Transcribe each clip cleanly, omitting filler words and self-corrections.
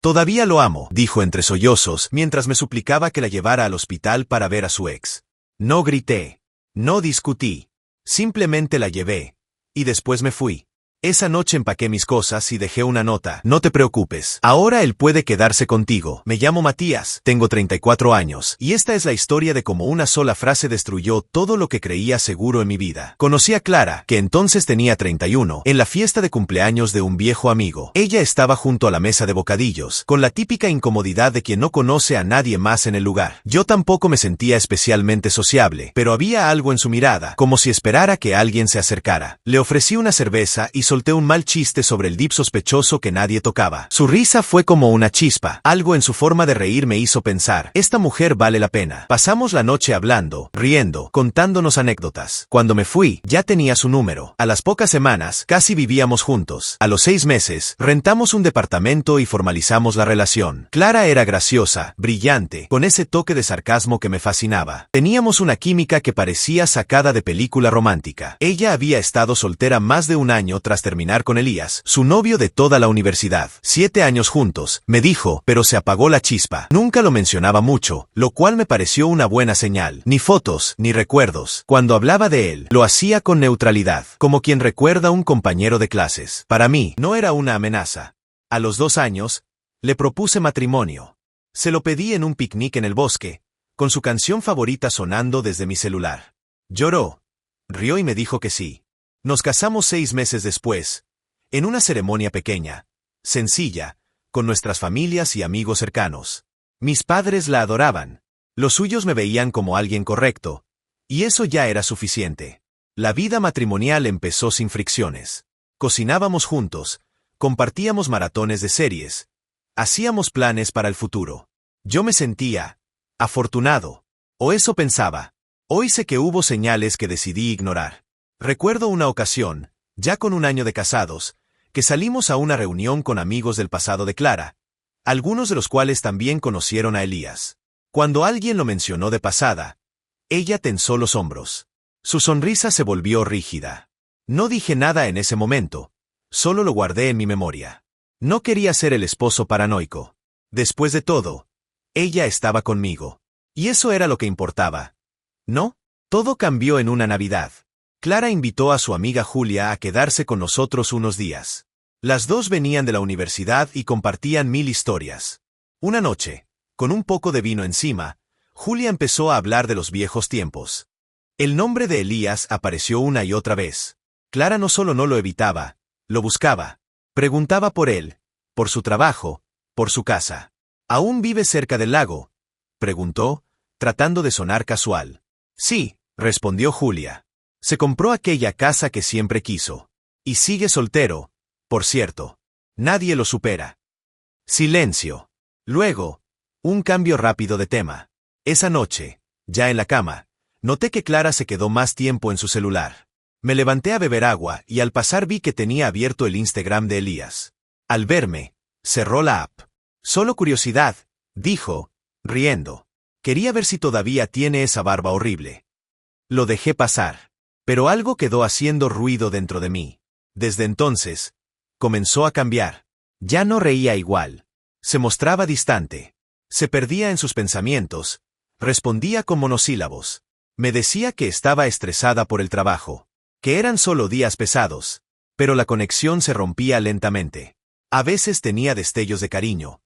Todavía lo amo, dijo entre sollozos mientras me suplicaba que la llevara al hospital para ver a su ex. No grité. No discutí. Simplemente la llevé. Y después me fui. Esa noche empaqué mis cosas y dejé una nota. No te preocupes. Ahora él puede quedarse contigo. Me llamo Matías. Tengo 34 años. Y esta es la historia de cómo una sola frase destruyó todo lo que creía seguro en mi vida. Conocí a Clara, que entonces tenía 31, en la fiesta de cumpleaños de un viejo amigo. Ella estaba junto a la mesa de bocadillos, con la típica incomodidad de quien no conoce a nadie más en el lugar. Yo tampoco me sentía especialmente sociable, pero había algo en su mirada, como si esperara que alguien se acercara. Le ofrecí una cerveza y solté un mal chiste sobre el dip sospechoso que nadie tocaba. Su risa fue como una chispa. Algo en su forma de reír me hizo pensar, esta mujer vale la pena. Pasamos la noche hablando, riendo, contándonos anécdotas. Cuando me fui, ya tenía su número. A las pocas semanas, casi vivíamos juntos. A los 6 meses, rentamos un departamento y formalizamos la relación. Clara era graciosa, brillante, con ese toque de sarcasmo que me fascinaba. Teníamos una química que parecía sacada de película romántica. Ella había estado soltera más de un año tras terminar con Elías, su novio de toda la universidad. 7 años juntos, me dijo, pero se apagó la chispa. Nunca lo mencionaba mucho, lo cual me pareció una buena señal. Ni fotos, ni recuerdos. Cuando hablaba de él, lo hacía con neutralidad, como quien recuerda a un compañero de clases. Para mí, no era una amenaza. A los 2 años, le propuse matrimonio. Se lo pedí en un picnic en el bosque, con su canción favorita sonando desde mi celular. Lloró, rió y me dijo que sí. Nos casamos 6 meses después, en una ceremonia pequeña, sencilla, con nuestras familias y amigos cercanos. Mis padres la adoraban. Los suyos me veían como alguien correcto, y eso ya era suficiente. La vida matrimonial empezó sin fricciones. Cocinábamos juntos, compartíamos maratones de series, hacíamos planes para el futuro. Yo me sentía afortunado, o eso pensaba. Hoy sé que hubo señales que decidí ignorar. Recuerdo una ocasión, ya con un año de casados, que salimos a una reunión con amigos del pasado de Clara, algunos de los cuales también conocieron a Elías. Cuando alguien lo mencionó de pasada, ella tensó los hombros. Su sonrisa se volvió rígida. No dije nada en ese momento, solo lo guardé en mi memoria. No quería ser el esposo paranoico. Después de todo, ella estaba conmigo. Y eso era lo que importaba. ¿No? Todo cambió en una Navidad. Clara invitó a su amiga Julia a quedarse con nosotros unos días. Las dos venían de la universidad y compartían 1000 historias. Una noche, con un poco de vino encima, Julia empezó a hablar de los viejos tiempos. El nombre de Elías apareció una y otra vez. Clara no solo no lo evitaba, lo buscaba. Preguntaba por él, por su trabajo, por su casa. ¿Aún vive cerca del lago?, preguntó, tratando de sonar casual. Sí, respondió Julia. Se compró aquella casa que siempre quiso. Y sigue soltero, por cierto. Nadie lo supera. Silencio. Luego, un cambio rápido de tema. Esa noche, ya en la cama, noté que Clara se quedó más tiempo en su celular. Me levanté a beber agua y al pasar vi que tenía abierto el Instagram de Elías. Al verme, cerró la app. Solo curiosidad, dijo, riendo. Quería ver si todavía tiene esa barba horrible. Lo dejé pasar. Pero algo quedó haciendo ruido dentro de mí. Desde entonces, comenzó a cambiar. Ya no reía igual. Se mostraba distante. Se perdía en sus pensamientos. Respondía con monosílabos. Me decía que estaba estresada por el trabajo. Que eran solo días pesados. Pero la conexión se rompía lentamente. A veces tenía destellos de cariño.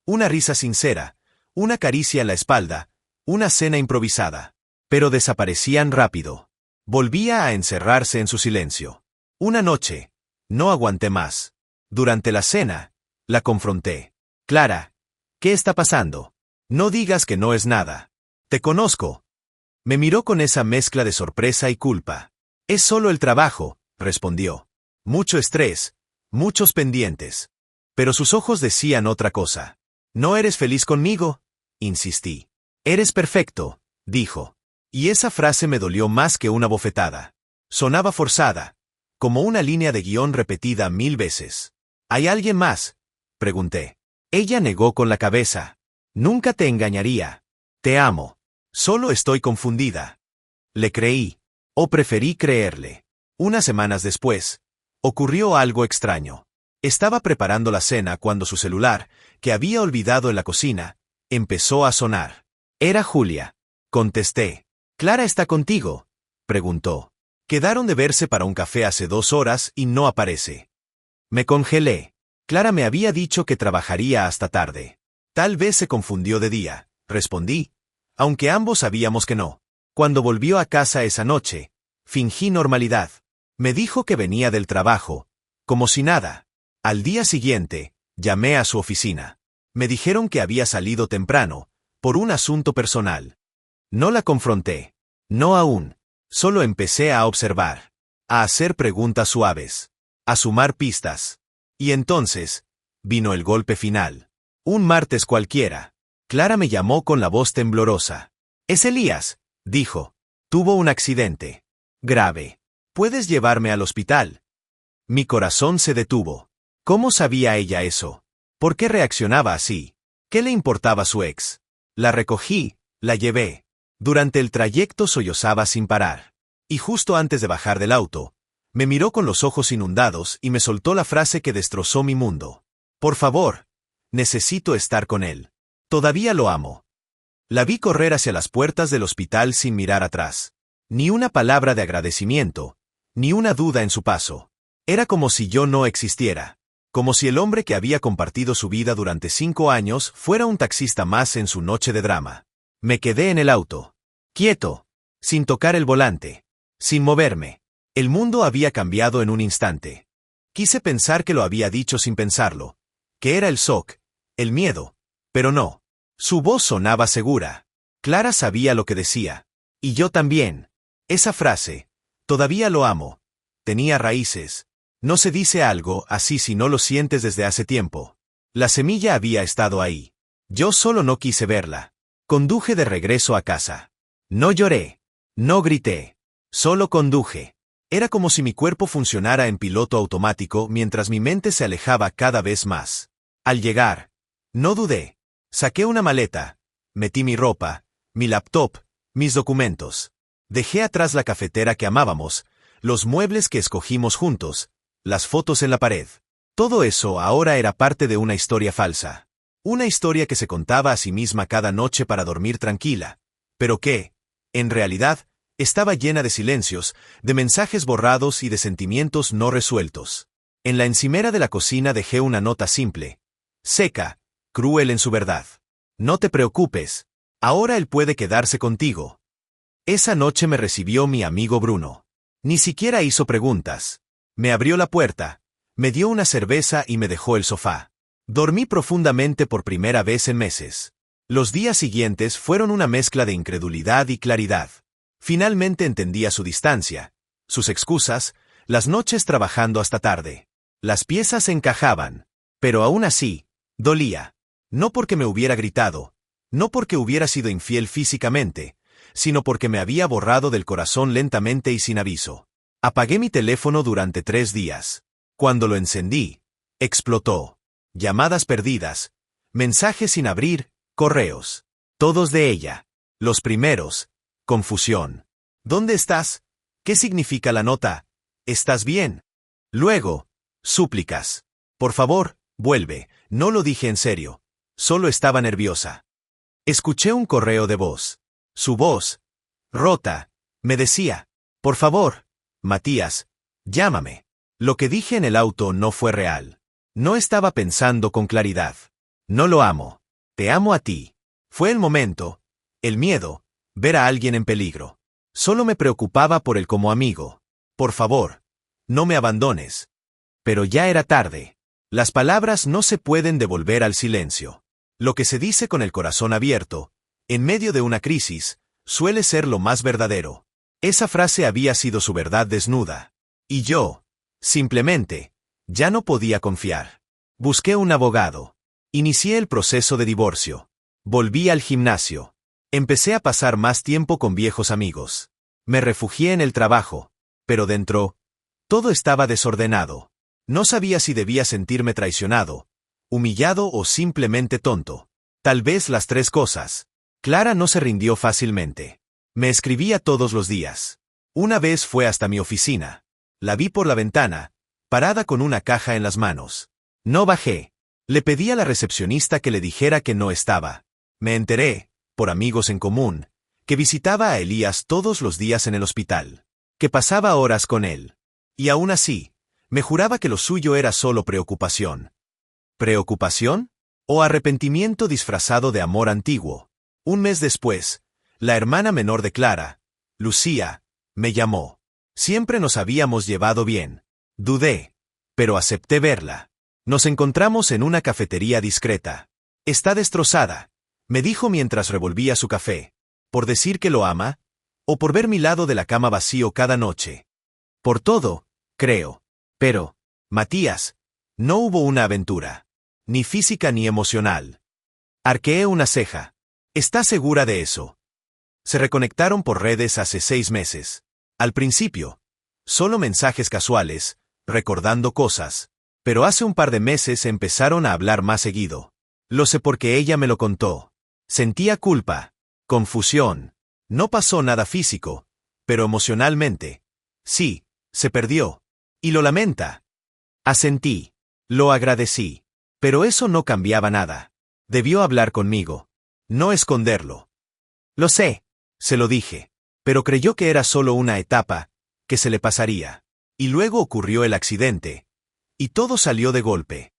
Una risa sincera. Una caricia en la espalda. Una cena improvisada. Pero desaparecían rápido. Volvía a encerrarse en su silencio. Una noche, no aguanté más. Durante la cena, la confronté. Clara, ¿qué está pasando? No digas que no es nada. Te conozco. Me miró con esa mezcla de sorpresa y culpa. Es solo el trabajo, respondió. Mucho estrés, muchos pendientes. Pero sus ojos decían otra cosa. ¿No eres feliz conmigo?, insistí. Eres perfecto, dijo. Y esa frase me dolió más que una bofetada. Sonaba forzada, como una línea de guión repetida 1000 veces. ¿Hay alguien más?, pregunté. Ella negó con la cabeza. Nunca te engañaría. Te amo. Solo estoy confundida. Le creí. O preferí creerle. Unas semanas después, ocurrió algo extraño. Estaba preparando la cena cuando su celular, que había olvidado en la cocina, empezó a sonar. Era Julia. Contesté. ¿Clara está contigo?, preguntó. Quedaron de verse para un café hace 2 horas y no aparece. Me congelé. Clara me había dicho que trabajaría hasta tarde. Tal vez se confundió de día, respondí, aunque ambos sabíamos que no. Cuando volvió a casa esa noche, fingí normalidad. Me dijo que venía del trabajo, como si nada. Al día siguiente, llamé a su oficina. Me dijeron que había salido temprano, por un asunto personal. No la confronté. No aún. Solo empecé a observar, a hacer preguntas suaves, a sumar pistas. Y entonces, vino el golpe final. Un martes cualquiera. Clara me llamó con la voz temblorosa. «Es Elías», dijo. «Tuvo un accidente. Grave. ¿Puedes llevarme al hospital?» Mi corazón se detuvo. ¿Cómo sabía ella eso? ¿Por qué reaccionaba así? ¿Qué le importaba su ex? La recogí, la llevé. Durante el trayecto sollozaba sin parar. Y justo antes de bajar del auto, me miró con los ojos inundados y me soltó la frase que destrozó mi mundo. «Por favor, necesito estar con él. Todavía lo amo». La vi correr hacia las puertas del hospital sin mirar atrás. Ni una palabra de agradecimiento, ni una duda en su paso. Era como si yo no existiera. Como si el hombre que había compartido su vida durante 5 años fuera un taxista más en su noche de drama. Me quedé en el auto. Quieto. Sin tocar el volante. Sin moverme. El mundo había cambiado en un instante. Quise pensar que lo había dicho sin pensarlo. Que era el shock, el miedo. Pero no. Su voz sonaba segura. Clara sabía lo que decía. Y yo también. Esa frase, «todavía lo amo», tenía raíces. No se dice algo así si no lo sientes desde hace tiempo. La semilla había estado ahí. Yo solo no quise verla. Conduje de regreso a casa. No lloré. No grité. Solo conduje. Era como si mi cuerpo funcionara en piloto automático mientras mi mente se alejaba cada vez más. Al llegar, no dudé. Saqué una maleta. Metí mi ropa, mi laptop, mis documentos. Dejé atrás la cafetera que amábamos, los muebles que escogimos juntos, las fotos en la pared. Todo eso ahora era parte de una historia falsa. Una historia que se contaba a sí misma cada noche para dormir tranquila, pero que, en realidad, estaba llena de silencios, de mensajes borrados y de sentimientos no resueltos. En la encimera de la cocina dejé una nota simple, seca, cruel en su verdad. «No te preocupes. Ahora él puede quedarse contigo». Esa noche me recibió mi amigo Bruno. Ni siquiera hizo preguntas. Me abrió la puerta, me dio una cerveza y me dejó el sofá. Dormí profundamente por primera vez en meses. Los días siguientes fueron una mezcla de incredulidad y claridad. Finalmente entendía su distancia, sus excusas, las noches trabajando hasta tarde. Las piezas encajaban, pero aún así, dolía. No porque me hubiera gritado, no porque hubiera sido infiel físicamente, sino porque me había borrado del corazón lentamente y sin aviso. Apagué mi teléfono durante 3 días. Cuando lo encendí, explotó. Llamadas perdidas, mensajes sin abrir, correos. Todos de ella. Los primeros, confusión. ¿Dónde estás? ¿Qué significa la nota? ¿Estás bien? Luego, súplicas. Por favor, vuelve. No lo dije en serio. Solo estaba nerviosa. Escuché un correo de voz. Su voz, rota, me decía, «Por favor, Matías, llámame». Lo que dije en el auto no fue real. No estaba pensando con claridad. «No lo amo. Te amo a ti». Fue el momento, el miedo, ver a alguien en peligro. Solo me preocupaba por él como amigo. «Por favor, no me abandones». Pero ya era tarde. Las palabras no se pueden devolver al silencio. Lo que se dice con el corazón abierto, en medio de una crisis, suele ser lo más verdadero. Esa frase había sido su verdad desnuda. Y yo, simplemente, ya no podía confiar. Busqué un abogado. Inicié el proceso de divorcio. Volví al gimnasio. Empecé a pasar más tiempo con viejos amigos. Me refugié en el trabajo. Pero dentro, todo estaba desordenado. No sabía si debía sentirme traicionado, humillado o simplemente tonto. Tal vez las 3 cosas. Clara no se rindió fácilmente. Me escribía todos los días. Una vez fue hasta mi oficina. La vi por la ventana, parada con una caja en las manos. No bajé. Le pedí a la recepcionista que le dijera que no estaba. Me enteré, por amigos en común, que visitaba a Elías todos los días en el hospital, que pasaba horas con él. Y aún así, me juraba que lo suyo era solo preocupación. ¿Preocupación? ¿O arrepentimiento disfrazado de amor antiguo? Un mes después, la hermana menor de Clara, Lucía, me llamó. Siempre nos habíamos llevado bien. Dudé, pero acepté verla. Nos encontramos en una cafetería discreta. Está destrozada, me dijo mientras revolvía su café. ¿Por decir que lo ama? ¿O por ver mi lado de la cama vacío cada noche? Por todo, creo. Pero, Matías, no hubo una aventura. Ni física ni emocional. Arqueé una ceja. ¿Estás segura de eso? Se reconectaron por redes hace 6 meses. Al principio, solo mensajes casuales, recordando cosas. Pero hace un par de meses empezaron a hablar más seguido. Lo sé porque ella me lo contó. Sentía culpa, confusión. No pasó nada físico, pero emocionalmente. Sí, se perdió. Y lo lamenta. Asentí. Lo agradecí. Pero eso no cambiaba nada. Debió hablar conmigo. No esconderlo. Lo sé, se lo dije. Pero creyó que era solo una etapa, que se le pasaría. Y luego ocurrió el accidente. Y todo salió de golpe.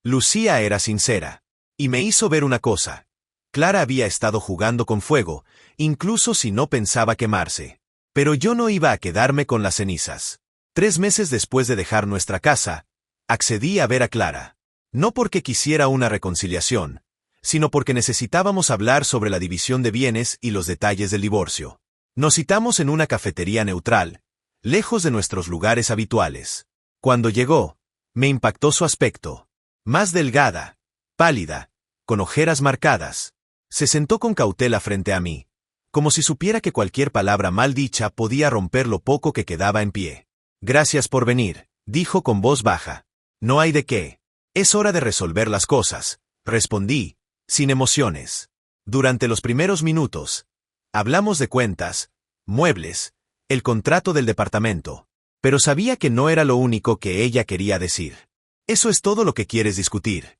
Lucía era sincera. Y me hizo ver una cosa. Clara había estado jugando con fuego, incluso si no pensaba quemarse. Pero yo no iba a quedarme con las cenizas. 3 meses después de dejar nuestra casa, accedí a ver a Clara. No porque quisiera una reconciliación, sino porque necesitábamos hablar sobre la división de bienes y los detalles del divorcio. Nos citamos en una cafetería neutral, lejos de nuestros lugares habituales. Cuando llegó, me impactó su aspecto. Más delgada, pálida, con ojeras marcadas. Se sentó con cautela frente a mí, como si supiera que cualquier palabra mal dicha podía romper lo poco que quedaba en pie. Gracias por venir, dijo con voz baja. No hay de qué. Es hora de resolver las cosas, respondí, sin emociones. Durante los primeros minutos, hablamos de cuentas, muebles, el contrato del departamento. Pero sabía que no era lo único que ella quería decir. ¿Eso es todo lo que quieres discutir?,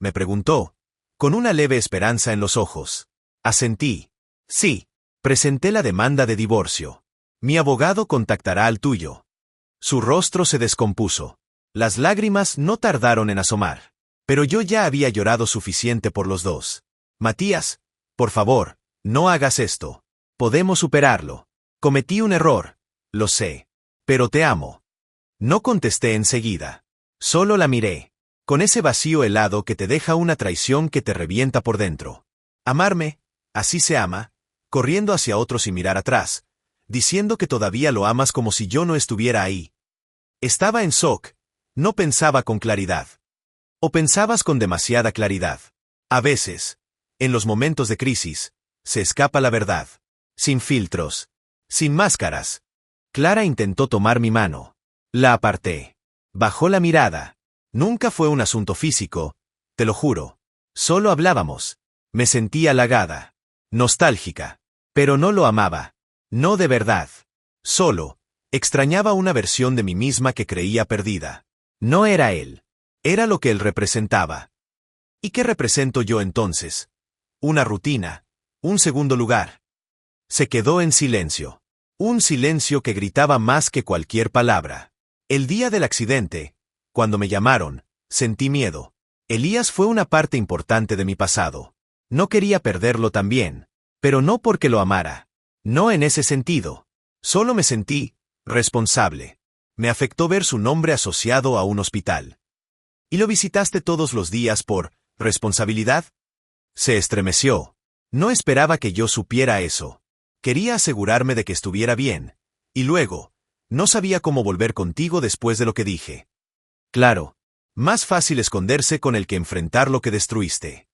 me preguntó, con una leve esperanza en los ojos. Asentí. Sí. Presenté la demanda de divorcio. Mi abogado contactará al tuyo. Su rostro se descompuso. Las lágrimas no tardaron en asomar. Pero yo ya había llorado suficiente por los dos. Matías, por favor, no hagas esto. Podemos superarlo. Cometí un error. Lo sé. Pero te amo. No contesté enseguida. Solo la miré. Con ese vacío helado que te deja una traición que te revienta por dentro. Amarme, así se ama, corriendo hacia otro sin mirar atrás, diciendo que todavía lo amas como si yo no estuviera ahí. Estaba en shock. No pensaba con claridad. ¿O pensabas con demasiada claridad? A veces, en los momentos de crisis, se escapa la verdad. Sin filtros. Sin máscaras. Clara intentó tomar mi mano. La aparté. Bajó la mirada. Nunca fue un asunto físico, te lo juro. Solo hablábamos. Me sentía halagada. Nostálgica. Pero no lo amaba. No de verdad. Solo, extrañaba una versión de mí misma que creía perdida. No era él. Era lo que él representaba. ¿Y qué represento yo entonces? Una rutina. Un segundo lugar. Se quedó en silencio. Un silencio que gritaba más que cualquier palabra. El día del accidente, cuando me llamaron, sentí miedo. Elías fue una parte importante de mi pasado. No quería perderlo también. Pero no porque lo amara. No en ese sentido. Solo me sentí responsable. Me afectó ver su nombre asociado a un hospital. ¿Y lo visitaste todos los días por responsabilidad? Se estremeció. No esperaba que yo supiera eso. Quería asegurarme de que estuviera bien. Y luego, no sabía cómo volver contigo después de lo que dije. Claro. Más fácil esconderse con el que enfrentar lo que destruiste.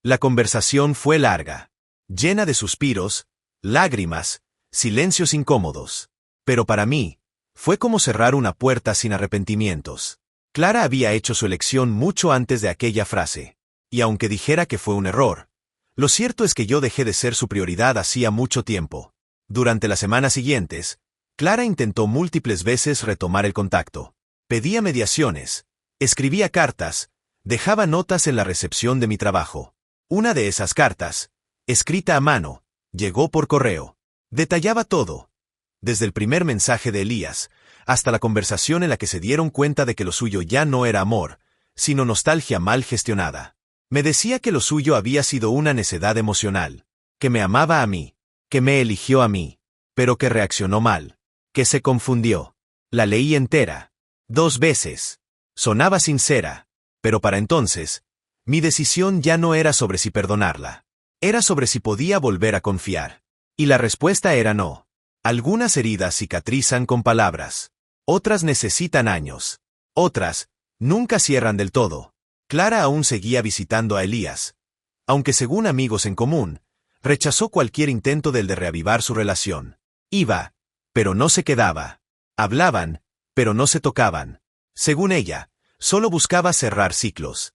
La conversación fue larga. Llena de suspiros, lágrimas, silencios incómodos. Pero para mí, fue como cerrar una puerta sin arrepentimientos. Clara había hecho su elección mucho antes de aquella frase. Y aunque dijera que fue un error, lo cierto es que yo dejé de ser su prioridad hacía mucho tiempo. Durante las semanas siguientes, Clara intentó múltiples veces retomar el contacto. Pedía mediaciones, escribía cartas, Dejaba notas en la recepción de mi trabajo. Una de esas cartas, escrita a mano, llegó por correo. Detallaba todo, desde el primer mensaje de Elías, hasta la conversación en la que se dieron cuenta de que lo suyo ya no era amor, sino nostalgia mal gestionada. Me decía que lo suyo había sido una necedad emocional, que me amaba a mí, que me eligió a mí, pero que reaccionó mal, que se confundió. La leí entera, 2 veces. Sonaba sincera, pero para entonces, mi decisión ya no era sobre si perdonarla. Era sobre si podía volver a confiar. Y la respuesta era no. Algunas heridas cicatrizan con palabras. Otras necesitan años. Otras, nunca cierran del todo. Clara aún seguía visitando a Elías, aunque según amigos en común, rechazó cualquier intento de reavivar su relación. Iba, pero no se quedaba. Hablaban, pero no se tocaban. Según ella, solo buscaba cerrar ciclos.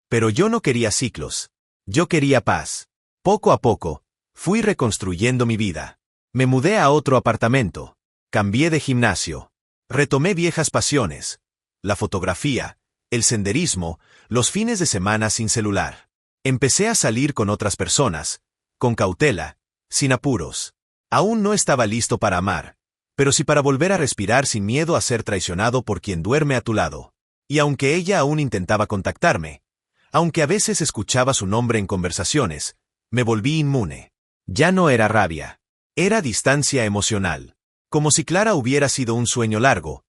Pero yo no quería ciclos. Yo quería paz. Poco a poco, fui reconstruyendo mi vida. Me mudé a otro apartamento. Cambié de gimnasio. Retomé viejas pasiones. La fotografía, el senderismo, los fines de semana sin celular. Empecé a salir con otras personas, con cautela, sin apuros. Aún no estaba listo para amar, pero sí para volver a respirar sin miedo a ser traicionado por quien duerme a tu lado. Y aunque ella aún intentaba contactarme, aunque a veces escuchaba su nombre en conversaciones, me volví inmune. Ya no era rabia. Era distancia emocional. Como si Clara hubiera sido un sueño largo.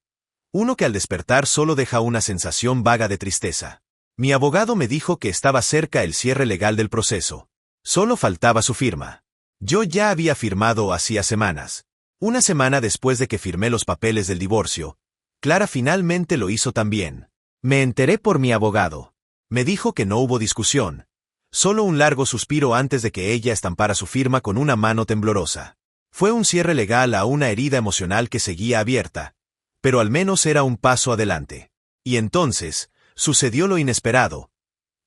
Uno que al despertar solo deja una sensación vaga de tristeza. Mi abogado me dijo que estaba cerca el cierre legal del proceso. Solo faltaba su firma. Yo ya había firmado hacía semanas. Una semana después de que firmé los papeles del divorcio, Clara finalmente lo hizo también. Me enteré por mi abogado. Me dijo que no hubo discusión. Solo un largo suspiro antes de que ella estampara su firma con una mano temblorosa. Fue un cierre legal a una herida emocional que seguía abierta, pero al menos era un paso adelante. Y entonces, sucedió lo inesperado.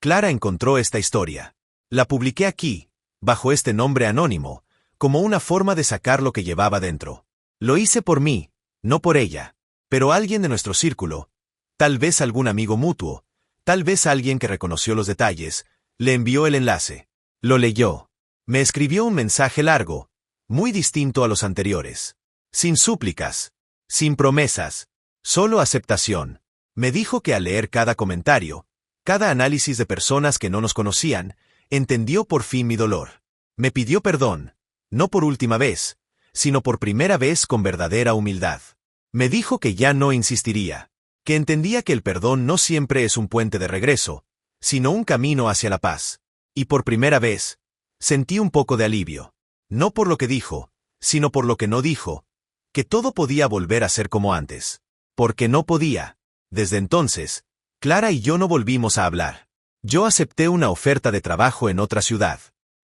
Clara encontró esta historia. La publiqué aquí, bajo este nombre anónimo, como una forma de sacar lo que llevaba dentro. Lo hice por mí, no por ella, pero alguien de nuestro círculo, tal vez algún amigo mutuo, tal vez alguien que reconoció los detalles, le envió el enlace. Lo leyó. Me escribió un mensaje largo, muy distinto a los anteriores. Sin súplicas, sin promesas, solo aceptación. Me dijo que al leer cada comentario, cada análisis de personas que no nos conocían, entendió por fin mi dolor. Me pidió perdón, no por última vez, sino por primera vez con verdadera humildad. Me dijo que ya no insistiría, que entendía que el perdón no siempre es un puente de regreso, sino un camino hacia la paz. Y por primera vez, sentí un poco de alivio. No por lo que dijo, sino por lo que no dijo, que todo podía volver a ser como antes. Porque no podía. Desde entonces, Clara y yo no volvimos a hablar. Yo acepté una oferta de trabajo en otra ciudad.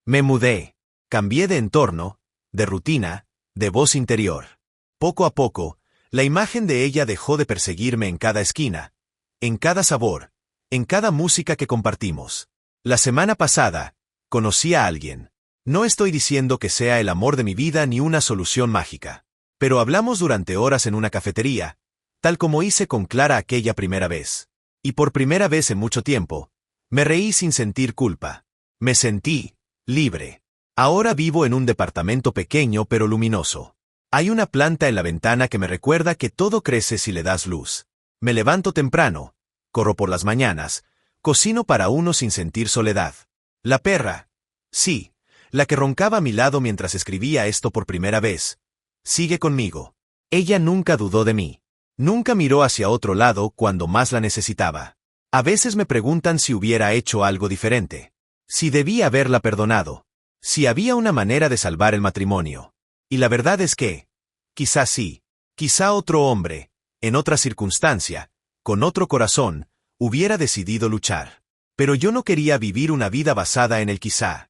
Me mudé. Cambié de entorno, de rutina, de voz interior. Poco a poco, la imagen de ella dejó de perseguirme en cada esquina, en cada sabor, en cada música que compartimos. La semana pasada, conocí a alguien. No estoy diciendo que sea el amor de mi vida ni una solución mágica. Pero hablamos durante horas en una cafetería, tal como hice con Clara aquella primera vez. Y por primera vez en mucho tiempo, me reí sin sentir culpa. Me sentí libre. Ahora vivo en un departamento pequeño pero luminoso. Hay una planta en la ventana que me recuerda que todo crece si le das luz. Me levanto temprano, corro por las mañanas, cocino para uno sin sentir soledad. La perra, sí, la que roncaba a mi lado mientras escribía esto por primera vez, sigue conmigo. Ella nunca dudó de mí. Nunca miró hacia otro lado cuando más la necesitaba. A veces me preguntan si hubiera hecho algo diferente. Si debía haberla perdonado. Si había una manera de salvar el matrimonio. Y la verdad es que, quizá sí, quizá otro hombre, en otra circunstancia, con otro corazón, hubiera decidido luchar. Pero yo no quería vivir una vida basada en el quizá.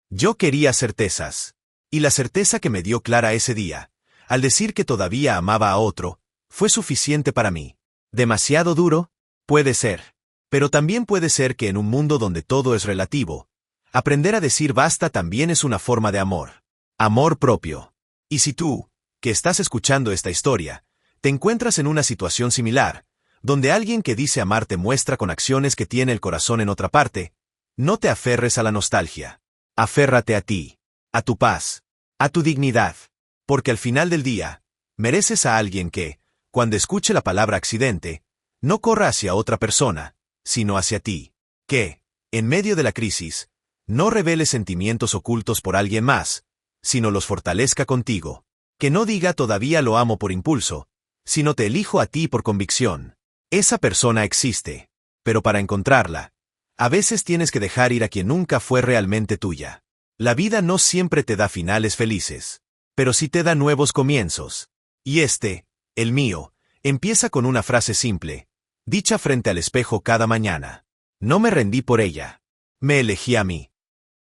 Yo quería certezas. Y la certeza que me dio Clara ese día, al decir que todavía amaba a otro, fue suficiente para mí. ¿Demasiado duro? Puede ser. Pero también puede ser que en un mundo donde todo es relativo, aprender a decir basta también es una forma de amor. Amor propio. Y si tú, que estás escuchando esta historia, te encuentras en una situación similar, donde alguien que dice amarte muestra con acciones que tiene el corazón en otra parte, no te aferres a la nostalgia. Aférrate a ti, a tu paz, a tu dignidad, porque al final del día, mereces a alguien que, cuando escuche la palabra accidente, no corra hacia otra persona, sino hacia ti. Que, en medio de la crisis, no revele sentimientos ocultos por alguien más, sino los fortalezca contigo. Que no diga todavía lo amo por impulso, sino te elijo a ti por convicción. Esa persona existe, pero para encontrarla, a veces tienes que dejar ir a quien nunca fue realmente tuya. La vida no siempre te da finales felices, pero sí te da nuevos comienzos. Y el mío, empieza con una frase simple, dicha frente al espejo cada mañana. No me rendí por ella. Me elegí a mí.